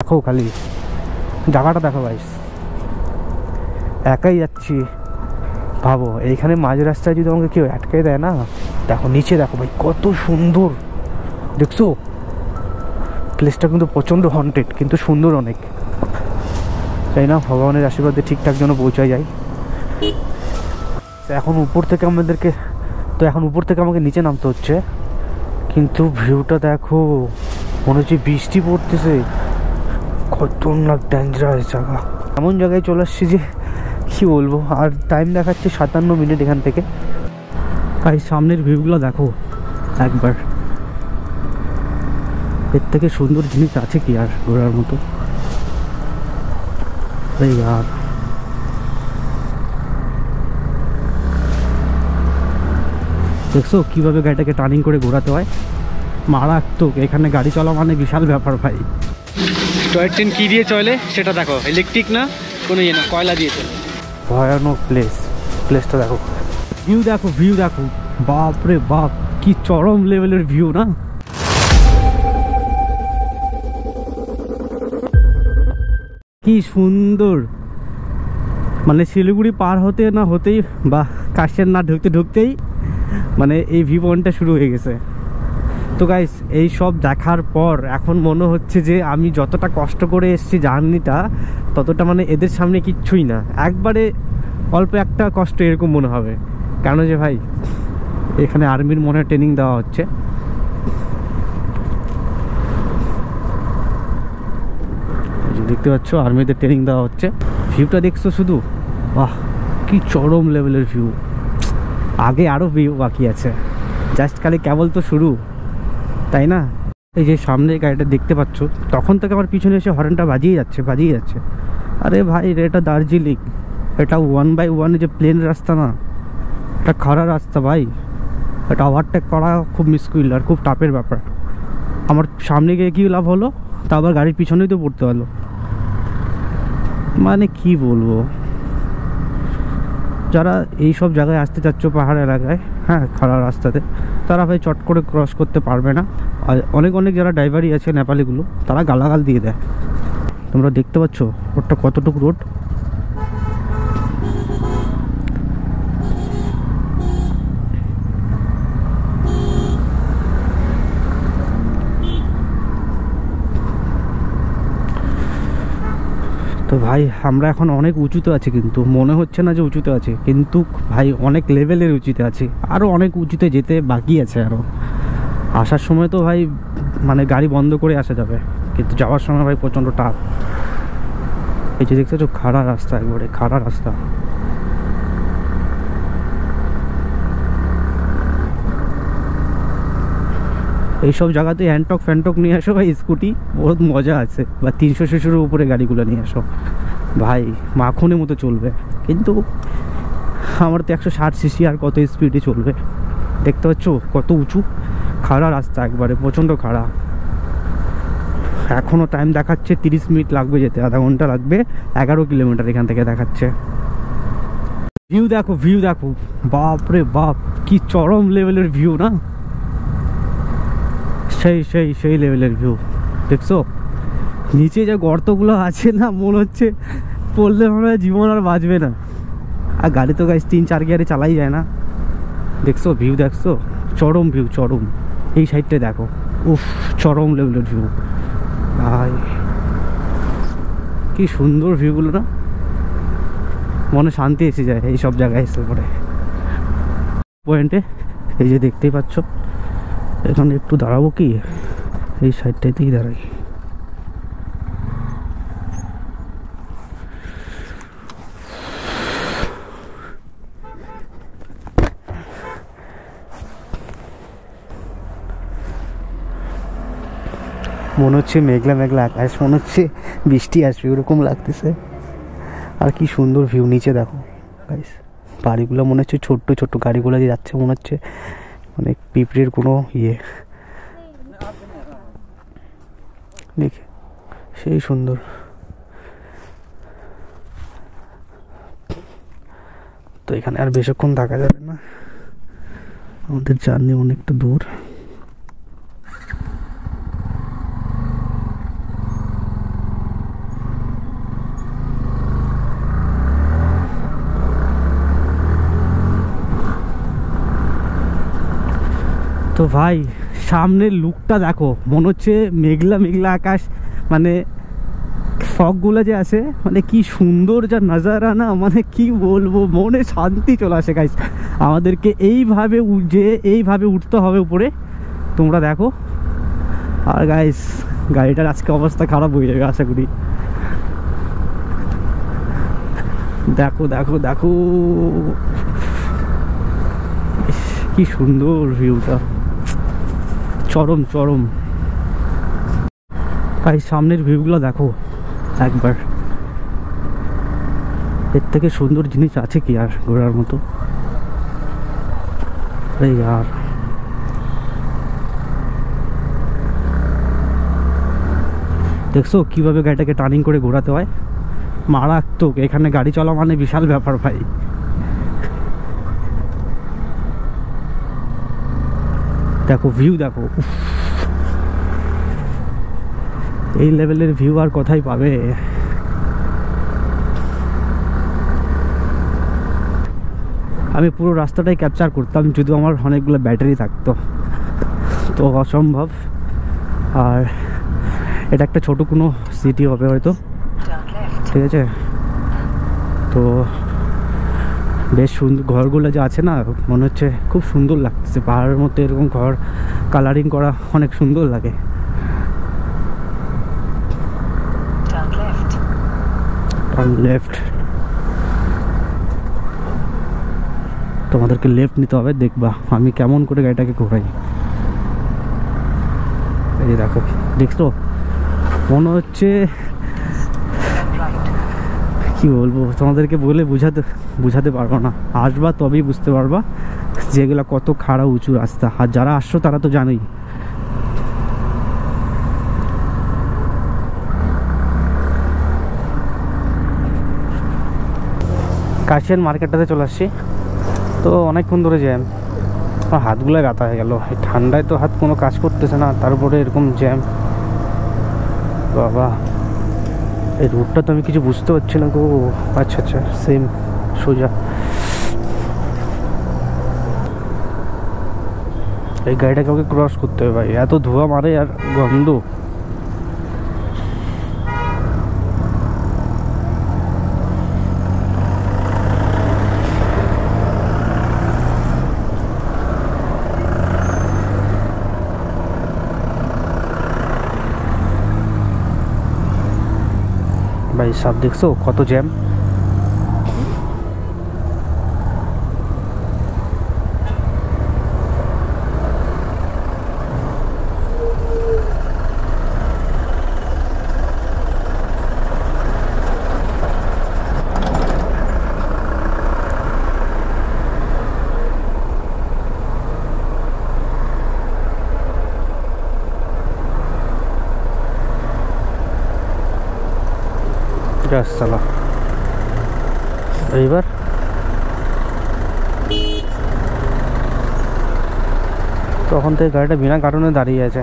দেখো খালি জায়গাটা দেখো গাইস, একাই যাচ্ছি। ভাবো এইখানে মাঝ রাস্তায় যদি আমাকে কেউ আটকে দেয় না, দেখো নিচে দেখো ভাই কত সুন্দর দেখছো। প্লেসটা কিন্তু প্রচণ্ড হন্টেড, কিন্তু সুন্দর অনেক। তাই না, ভগবানের আশীর্বাদে ঠিকঠাক যেন পৌঁছায় যায়। এখন উপর থেকে আমাকে নিচে নামতে হচ্ছে, কিন্তু ভিউটা দেখো, মনে হচ্ছে বৃষ্টি পড়তেছে। খতরনাক ডেঞ্জারাস জায়গা, এমন জায়গায় চলে আসছি যে কি বলবো। আর টাইম দেখাচ্ছে 57 মিনিট এখান থেকে। তাই সামনের ভিউগুলো দেখো একবার, এর থেকে সুন্দর জিনিস আছে কি আর ঘোরার মতো। আর দেখছো কিভাবে গাড়িটাকে টার্নিং করে ঘোরাতে হয়, মারাত্মক। এখানে গাড়ি চলা মানে বিশাল ব্যাপার ভাই। টয় ট্রেন কি দিয়ে চলে সেটা দেখো, ইলেকট্রিক না, কোনো ইয়ে না, কয়লা দিয়ে চলে। ভয়ানক প্লেসটা দেখো, ভিউ দেখো, বাপ রে বাপ, কি চরম লেভেলের ভিউ না। কি সুন্দর, মানে শিলিগুড়ি পার হতে না হতেই বা কাশের না ঢুকতেই মানে এই ভিউ পয়েন্টটা শুরু হয়ে গেছে। তো গাইস এই সব দেখার পর এখন মনে হচ্ছে যে আমি যতটা কষ্ট করে এসেছি জার্নিটা, ততটা মানে এদের সামনে কিচ্ছুই না। একবারে অল্প একটা কষ্ট এরকম মনে হবে, কেন যে ভাই এখানে আর্মির মনে ট্রেনিং দেওয়া হচ্ছে। দেখতে পাচ্ছ আর্মিদের ট্রেনিং দেওয়া হচ্ছে। ভিউটা দেখছো শুধু, বাহ কি চরম লেভেলের ভিউ। আগে আরও ভিউ বাকি আছে, জাস্ট খালি কেবল তো শুরু, তাই না। এই যে সামনে গাড়িটা দেখতে পাচ্ছ, তখন থেকে আমার পিছনে এসে হর্নটা বাজিয়ে যাচ্ছে। আরে ভাই এটা দার্জিলিং, এটা 1/1 যে প্লেন রাস্তা না, এটা খাড়া রাস্তা ভাই। এটা ওভারটেক করা খুব মুশকিল আর খুব টাফের ব্যাপার। আমার সামনে গিয়ে কী লাভ হলো, তা আবার গাড়ির পিছনেই তো পড়তে হলো। মানে কি বলবো, যারা এই সব জায়গায় আসতে চাচ্ছ পাহাড় এলাকায়, হ্যাঁ খাড়া রাস্তাতে, তারা ভাই চট করে ক্রস করতে পারবে না। আর অনেক যারা ড্রাইভারই আছে নেপালিগুলো, তারা গালাগাল দিয়ে দেয়। তোমরা দেখতে পাচ্ছ ওটা কতটুকু রোড। তো ভাই আমরা এখন অনেক উঁচুতে আছি, কিন্তু মনে হচ্ছে না যে উঁচুতে আছে, কিন্তু ভাই অনেক লেভেলের উঁচুতে আছে, আরও অনেক উঁচুতে যেতে বাকি আছে আরও। আসার সময় তো ভাই মানে গাড়ি বন্ধ করে আসা যাবে, কিন্তু যাওয়ার সময় ভাই প্রচণ্ড টাফ। এই যে দেখতে পাচ্ছ খাড়া রাস্তা, একবারে খাড়া রাস্তা। এইসব জায়গাতে হ্যান্ডটক ফ্যান্টক নিয়ে আসো ভাই, স্কুটি বহুত মজা আছে, বা 300 শিশুর উপরে গাড়িগুলো নিয়ে আসো ভাই, মাখনের মতো চলবে। কিন্তু আমার তো 160 সিসি, আর কত স্পিডে চলবে। দেখতে পাচ্ছ কত উঁচু, খাড়া রাস্তা একবারে, প্রচণ্ড খাড়া। এখনও টাইম দেখাচ্ছে 30 মিনিট লাগবে যেতে, আধা ঘন্টা লাগবে। 11 কিলোমিটার এখান থেকে দেখাচ্ছে। ভিউ দেখো, বাপ রে বাপ, কি চরম লেভেলের ভিউ না। সেই লেভেলের ভিউ দেখছো। নিচে যে গর্তগুলো আছে না, মনে হচ্ছে পড়লে মনে হয় জীবন আর বাঁচবে না। আর গাড়ি তো গাড়ি 3-4 গিয়ারে চালাই যায় না। দেখছো ভিউ দেখছো, চরম ভিউ, চরম। এই সাইডটা দেখো, উফ চরম লেভেলের ভিউ ভাই, কি সুন্দর ভিউগুলো না, মনে শান্তি এসে যায় এই সব জায়গায় এসে পড়ে। পয়েন্টে এই যে দেখতেই পাচ্ছ, এখানে একটু দাঁড়াবো কি, এই সাইডটাতেই দাঁড়াই। মনে হচ্ছে মেঘলা আকাশ, মনে হচ্ছে বৃষ্টি আসবে, ওরকম লাগতেছে। আর কি সুন্দর ভিউ, নিচে দেখো গাইস, বাড়িগুলো মনে হচ্ছে ছোট্ট গাড়িগুলো দিয়ে যাচ্ছে, মনে হচ্ছে মানে পিঁপড়ের কোনো ইয়ে। দেখে সেই সুন্দর। তো এখানে আর বেশিক্ষণ থাকা যাবে না, আমাদের জার্নি অনেকটা দূর। তো ভাই সামনের লুকটা দেখো, মনে হচ্ছে মেঘলা মেঘলা আকাশ, মানে ফগগুলো যে আছে, মানে কি সুন্দর যা নজারা না, মানে কি বলবো, মনে শান্তি চলে আসে গাইস। আমাদেরকে এইভাবে উঠতে হবে উপরে, তোমরা দেখো। আর গাইস গাড়িটার আজকে অবস্থা খারাপ হয়ে যাবে আশা করি। দেখো দেখো দেখো কি সুন্দর ভিউটা, চরম চরম। গাইস সামনের ভিউগুলো দেখো একবার, এর থেকে সুন্দর জিনিস আছে কি আর ঘোরার মতো? এই আর দেখছো কিভাবে গাড়িটাকে টার্নিং করে ঘোরাতে হয়, মারাত্মক। এখানে গাড়ি চলা মানে বিশাল ব্যাপার ভাই। দেখো ভিউ দেখো, এই লেভেলের ভিউ আর কোথায় পাবে? আমি পুরো রাস্তাটাই ক্যাপচার করতাম যদি আমার অনেকগুলো ব্যাটারি থাকতো, তো অসম্ভব। আর এটা একটা ছোট কোনো সিটি হবে হয়তো, ঠিক আছে? তো বেশ সুন্দর ঘরগুলো যে আছে না, মনে হচ্ছে খুব সুন্দর লাগতেছে। পাহাড়ের মধ্যে এরকম ঘর কালারিং করা অনেক সুন্দর লাগে। লেফট, তোমাদেরকে লেফট নিতে হবে, দেখবা আমি কেমন করে গাড়িটাকে ঘোরাই। এই দেখো, দেখছো মনে হচ্ছে, কি বলবো তোমাদেরকে বলে বুঝাতে পারবো না। আসবা তবেই বুঝতে পারবা যেগুলো কত খাড়া উঁচু রাস্তা। আর যারা আসছো তারা তো জানোই। কাশিয়ান মার্কেটটাতে চলে আসছি, তো অনেকক্ষণ ধরে জ্যাম, হাতগুলো গাঁথা হয়ে গেল। এই ঠান্ডায় তো হাত কোনো কাজ করতেছে না, তারপরে এরকম জ্যাম। বাবা এই রুটটা তো আমি কিছু বুঝতে পারছি না গো। আচ্ছা আচ্ছা, সেম সোজা। এই গাড়িটাকে আমাকে ক্রস করতে হবে ভাই, এত ধোঁয়া মারে আর গন্ধ। ভাই সব দেখছো কত জ্যাম। চালা এইবার তখন থেকে গাড়িটা বিনা কারণে দাঁড়িয়ে আছে।